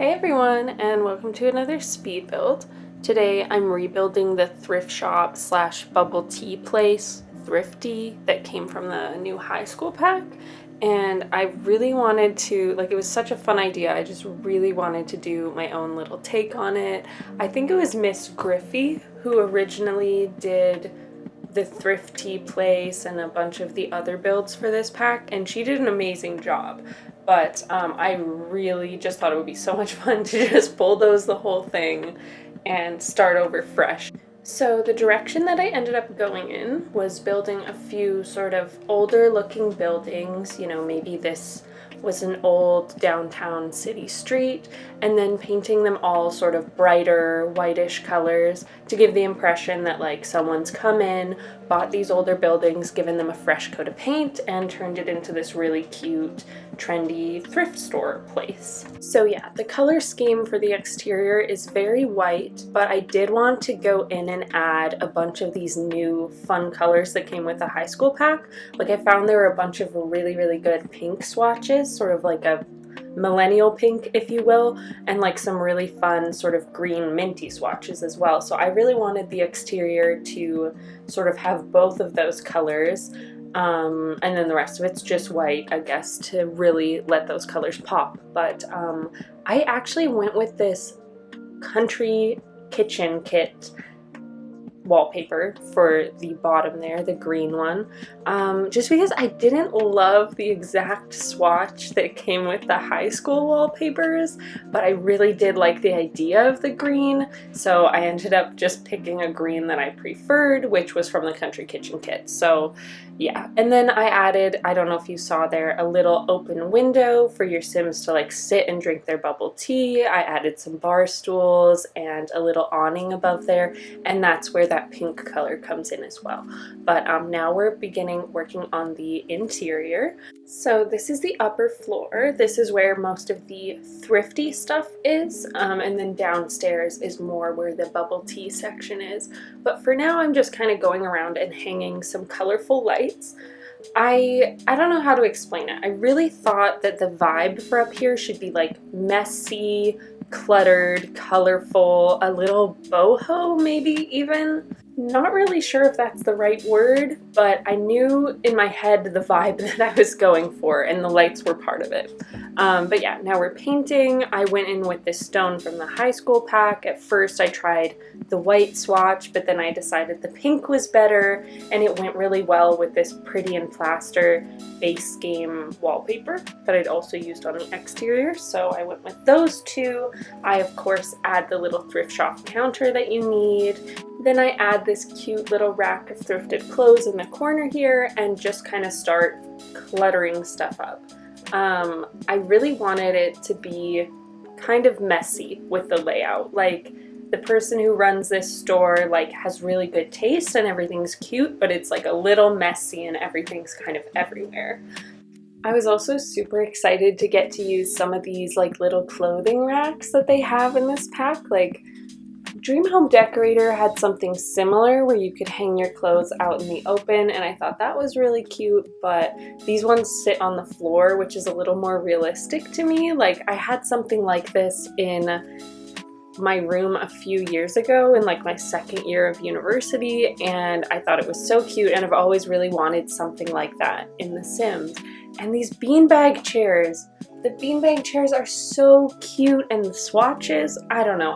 Hey everyone, and welcome to another speed build. Today I'm rebuilding the thrift shop slash bubble tea place, ThrifTea, that came from the new high school pack. And I really wanted to, it was such a fun idea. I just really wanted to do my own little take on it. I think it was Miss Griffey who originally did the ThrifTea place and a bunch of the other builds for this pack, and she did an amazing job. But I really just thought it would be so much fun to just bulldoze the whole thing and start over fresh. So the direction that I ended up going in was building a few sort of older looking buildings, maybe this was an old downtown city street, and then painting them all sort of brighter whitish colors to give the impression that like someone's come in, bought these older buildings, given them a fresh coat of paint, and turned it into this really cute, trendy thrift store place. So yeah, the color scheme for the exterior is very white, but I did want to go in and add a bunch of these new fun colors that came with the high school pack. Like I found there were a bunch of really good pink swatches, sort of like a millennial pink, if you will, and like some really fun sort of green minty swatches as well. So I really wanted the exterior to sort of have both of those colors, and then the rest of it's just white, I guess, to really let those colors pop. But I actually went with this country kitchen kit wallpaper for the bottom there, the green one, just because I didn't love the exact swatch that came with the high school wallpapers, but I really did like the idea of the green, so I ended up just picking a green that I preferred, which was from the country kitchen kit. So yeah, and then I added, I don't know if you saw there, a little open window for your Sims to like sit and drink their bubble tea. I added some bar stools and a little awning above there, and that's where that pink color comes in as well. But now we're beginning working on the interior. So this is the upper floor. This is where most of the thrifty stuff is, and then downstairs is more where the bubble tea section is. But for now I'm just kind of going around and hanging some colorful lights. I don't know how to explain it. I really thought that the vibe for up here should be like messy, cluttered, colorful, a little boho maybe even. Not really sure if that's the right word, but I knew in my head the vibe that I was going for, and the lights were part of it. But yeah, now we're painting. I went in with this stone from the high school pack. At first I tried the white swatch, but then I decided the pink was better, and it went really well with this Pretty in Plaster base game wallpaper that I'd also used on the exterior, so I went with those two. I of course add the little thrift shop counter that you need. Then I add this cute little rack of thrifted clothes in the corner here and just kind of start cluttering stuff up. I really wanted it to be kind of messy with the layout. Like, the person who runs this store like has really good taste and everything's cute, but it's like a little messy and everything's kind of everywhere. I was also super excited to get to use some of these like little clothing racks that they have in this pack. Like, Dream Home Decorator had something similar where you could hang your clothes out in the open, and I thought that was really cute, but these ones sit on the floor, which is a little more realistic to me. Like, I had something like this in my room a few years ago in like my second year of university, and I thought it was so cute, and I've always really wanted something like that in The Sims. And these beanbag chairs, the beanbag chairs are so cute, and the swatches, I don't know,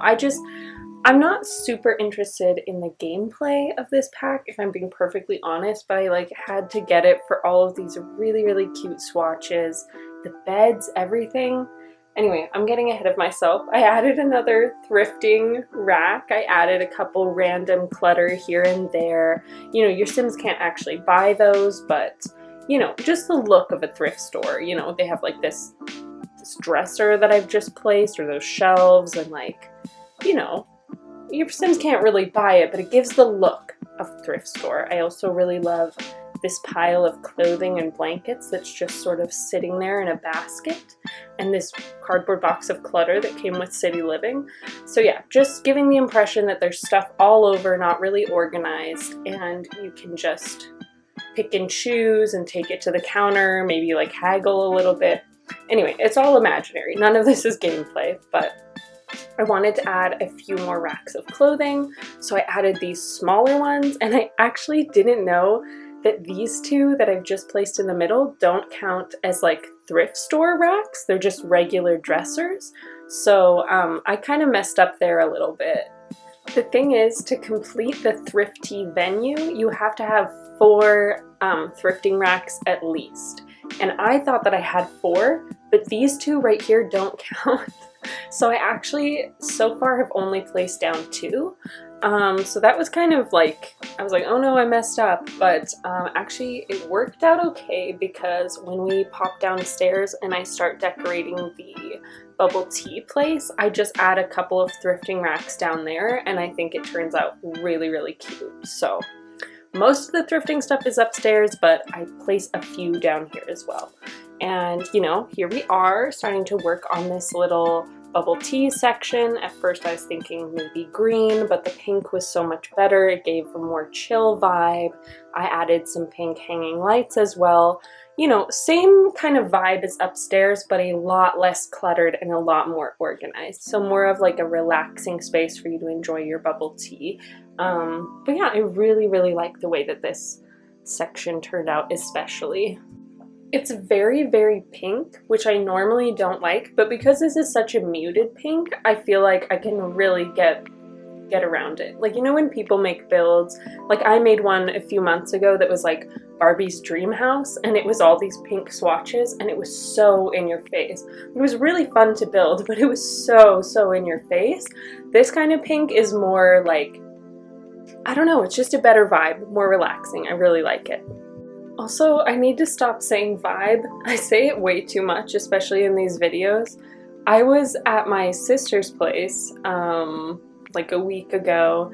I'm not super interested in the gameplay of this pack, if I'm being perfectly honest, but I like had to get it for all of these really cute swatches, the beds, everything. Anyway, I'm getting ahead of myself. I added another thrifting rack. I added a couple random clutter here and there. Your Sims can't actually buy those, but just the look of a thrift store. They have like this dresser that I've just placed, or those shelves, and like, your Sims can't really buy it, but it gives the look of a thrift store. I also really love this pile of clothing and blankets that's just sort of sitting there in a basket, and this cardboard box of clutter that came with City Living. So yeah, just giving the impression that there's stuff all over, not really organized, and you can just pick and choose and take it to the counter, maybe like haggle a little bit. Anyway, it's all imaginary. None of this is gameplay, but I wanted to add a few more racks of clothing, so I added these smaller ones, and I actually didn't know that these two that I've just placed in the middle don't count as like thrift store racks. They're just regular dressers. So I kind of messed up there a little bit. The thing is, to complete the ThrifTea venue, you have to have 4 thrifting racks at least. And I thought that I had 4, but these two right here don't count. So I actually, so far, have only placed down 2. So that was kind of like, I was like, oh no, I messed up. But actually, it worked out okay, because when we pop downstairs and I start decorating the bubble tea place, I just add a couple of thrifting racks down there, and I think it turns out really, really cute. So most of the thrifting stuff is upstairs, but I place a few down here as well. And you know, here we are starting to work on this little bubble tea section. At first I was thinking maybe green, but the pink was so much better. It gave a more chill vibe. I added some pink hanging lights as well. You know, same kind of vibe as upstairs, but a lot less cluttered and a lot more organized. So more of like a relaxing space for you to enjoy your bubble tea. But yeah, I really, really like the way that this section turned out, especially. It's very, very pink, which I normally don't like, but because this is such a muted pink, I feel like I can really get around it. Like, you know when people make builds, like I made one a few months ago that was like Barbie's dream house, and it was all these pink swatches, and it was so in your face. It was really fun to build, but it was so in your face. This kind of pink is more like, I don't know, it's just a better vibe, more relaxing. I really like it. Also, I need to stop saying vibe. I say it way too much, especially in these videos. I was at my sister's place like a week ago,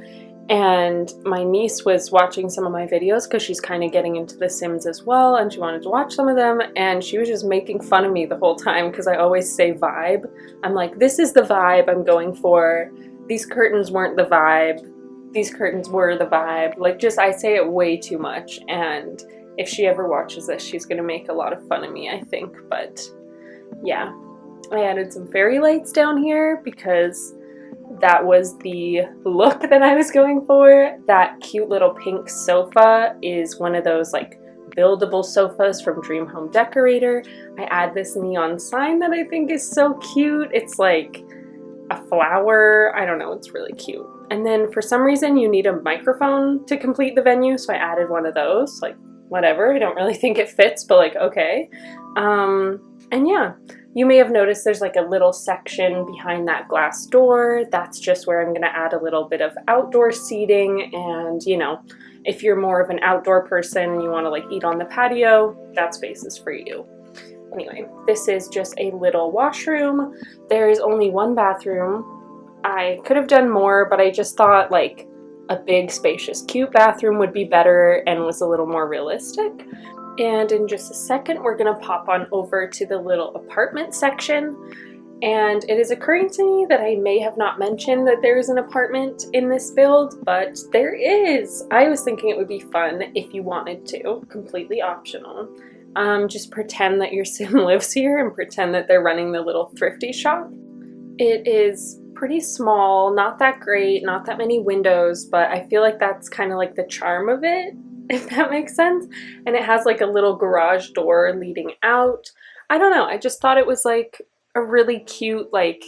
and my niece was watching some of my videos because she's kind of getting into The Sims as well, and she wanted to watch some of them, and she was just making fun of me the whole time because I always say vibe. I'm like, this is the vibe I'm going for. These curtains weren't the vibe. These curtains were the vibe. Like, just, I say it way too much, and if she ever watches this, she's gonna make a lot of fun of me, I think. But yeah, I added some fairy lights down here because that was the look that I was going for. That cute little pink sofa is one of those like buildable sofas from Dream Home Decorator. I add this neon sign that I think is so cute. It's like a flower. I don't know, it's really cute. And then for some reason you need a microphone to complete the venue, so I added one of those. Like, whatever, I don't really think it fits, but like, okay. And yeah, you may have noticed there's like a little section behind that glass door. That's just where I'm gonna add a little bit of outdoor seating, and you know, if you're more of an outdoor person and you wanna like eat on the patio, that space is for you. Anyway, this is just a little washroom. There is only 1 bathroom. I could have done more, but I just thought like a big, spacious, cute bathroom would be better and was a little more realistic. And in just a second, we're gonna pop on over to the little apartment section. And it is occurring to me that I may have not mentioned that there is an apartment in this build, but there is. I was thinking it would be fun if you wanted to, completely optional. Just pretend that your sim lives here and pretend that they're running the little thrifty shop. It is pretty small, not that great, not that many windows, but I feel like that's kind of like the charm of it, if that makes sense. And it has like a little garage door leading out. I don't know, I just thought it was like a really cute, like,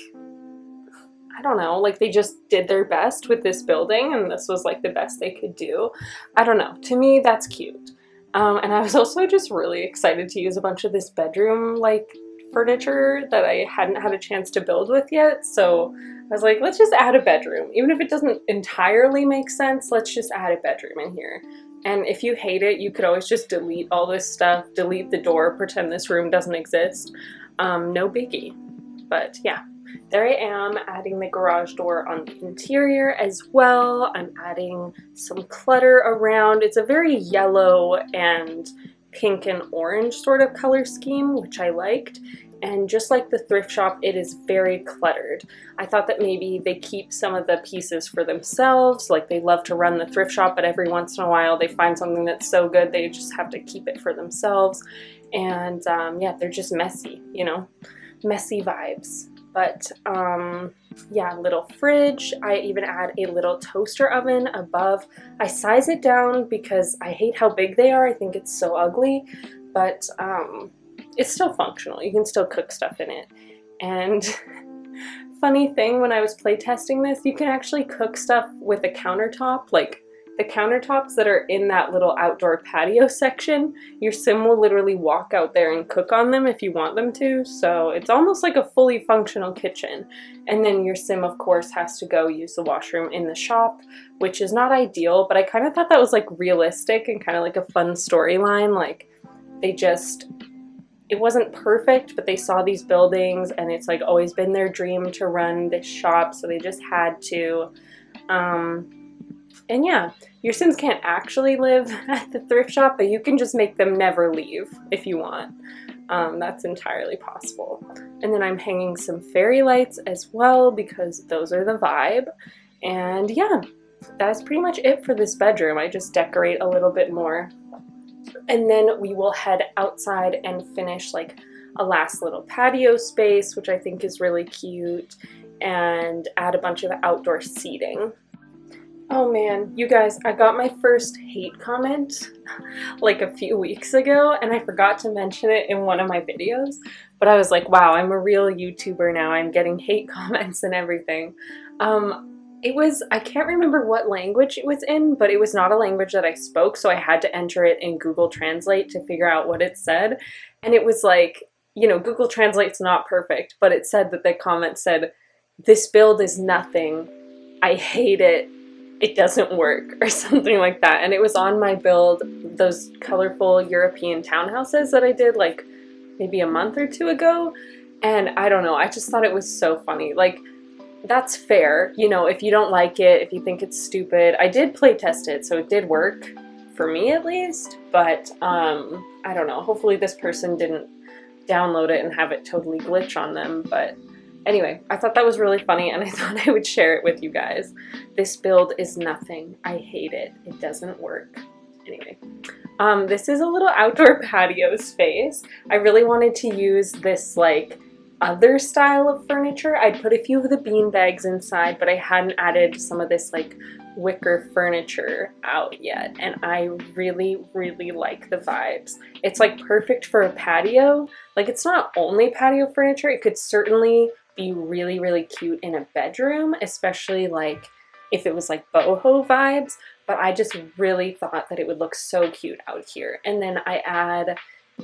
I don't know, like they just did their best with this building and this was like the best they could do. I don't know, to me that's cute. And I was also just really excited to use a bunch of this bedroom like furniture that I hadn't had a chance to build with yet, so I was like, let's just add a bedroom. Even if it doesn't entirely make sense, let's just add a bedroom in here. And if you hate it, you could always just delete all this stuff, delete the door, pretend this room doesn't exist. No biggie. But yeah, there I am adding the garage door on the interior as well. I'm adding some clutter around. It's a very yellow and pink and orange sort of color scheme, which I liked. And just like the thrift shop, it is very cluttered. I thought that maybe they keep some of the pieces for themselves, like they love to run the thrift shop, but every once in a while they find something that's so good they just have to keep it for themselves. And yeah, they're just messy, you know, messy vibes. But yeah, little fridge. I even add a little toaster oven above. I size it down because I hate how big they are. I think it's so ugly, but it's still functional. You can still cook stuff in it. And funny thing, when I was playtesting this, you can actually cook stuff with a countertop, like the countertops that are in that little outdoor patio section. Your sim will literally walk out there and cook on them if you want them to, so it's almost like a fully functional kitchen. And then your sim, of course, has to go use the washroom in the shop, which is not ideal, but I kind of thought that was like realistic and kind of like a fun storyline. Like it wasn't perfect, but they saw these buildings and it's like always been their dream to run this shop, so they just had to. And yeah, your Sims can't actually live at the thrift shop, but you can just make them never leave if you want. That's entirely possible. And then I'm hanging some fairy lights as well because those are the vibe. And yeah, that's pretty much it for this bedroom. I just decorate a little bit more. And then we will head outside and finish like a last little patio space, which I think is really cute, and add a bunch of outdoor seating. Oh man, you guys, I got my first hate comment like a few weeks ago, and I forgot to mention it in one of my videos, but I was like, wow, I'm a real YouTuber now. I'm getting hate comments and everything. I can't remember what language it was in, but it was not a language that I spoke, so I had to enter it in Google Translate to figure out what it said. And it was like, you know, Google Translate's not perfect, but it said that the comment said, "This build is nothing. I hate it. It doesn't work," or something like that. And it was on my build, those colorful European townhouses that I did like maybe a month or two ago. And I don't know, I just thought it was so funny. Like, that's fair, you know, if you don't like it, if you think it's stupid. I did play test it, so it did work, for me at least, but I don't know, hopefully this person didn't download it and have it totally glitch on them. But anyway, I thought that was really funny and I thought I would share it with you guys. This build is nothing. I hate it. It doesn't work. Anyway, this is a little outdoor patio space. I really wanted to use this like other style of furniture. I'd put a few of the bean bags inside, but I hadn't added some of this like wicker furniture out yet, and I really like the vibes. It's like perfect for a patio. Like, it's not only patio furniture, it could certainly be really cute in a bedroom, especially like if it was like boho vibes, but I just really thought that it would look so cute out here. And then I add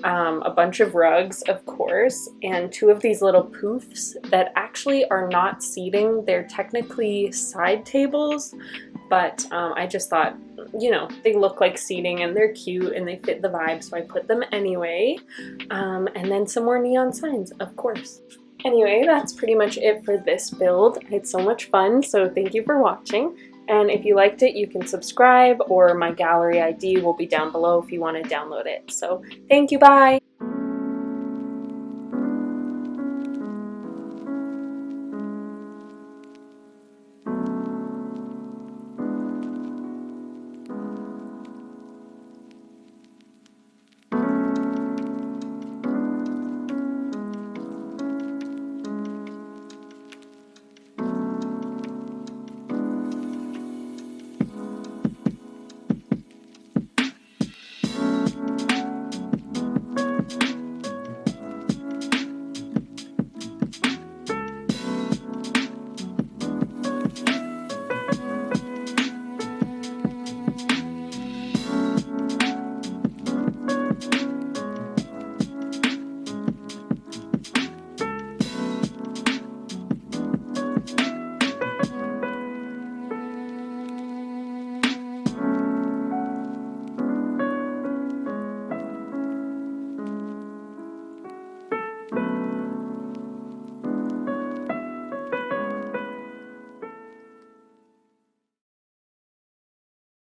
a bunch of rugs, of course, and two of these little poofs that actually are not seating. They're technically side tables, but I just thought, you know, they look like seating and they're cute and they fit the vibe, so I put them anyway. And then some more neon signs, of course. Anyway, that's pretty much it for this build. I had so much fun, so thank you for watching. And if you liked it, you can subscribe, or my gallery ID will be down below if you want to download it. So thank you, bye!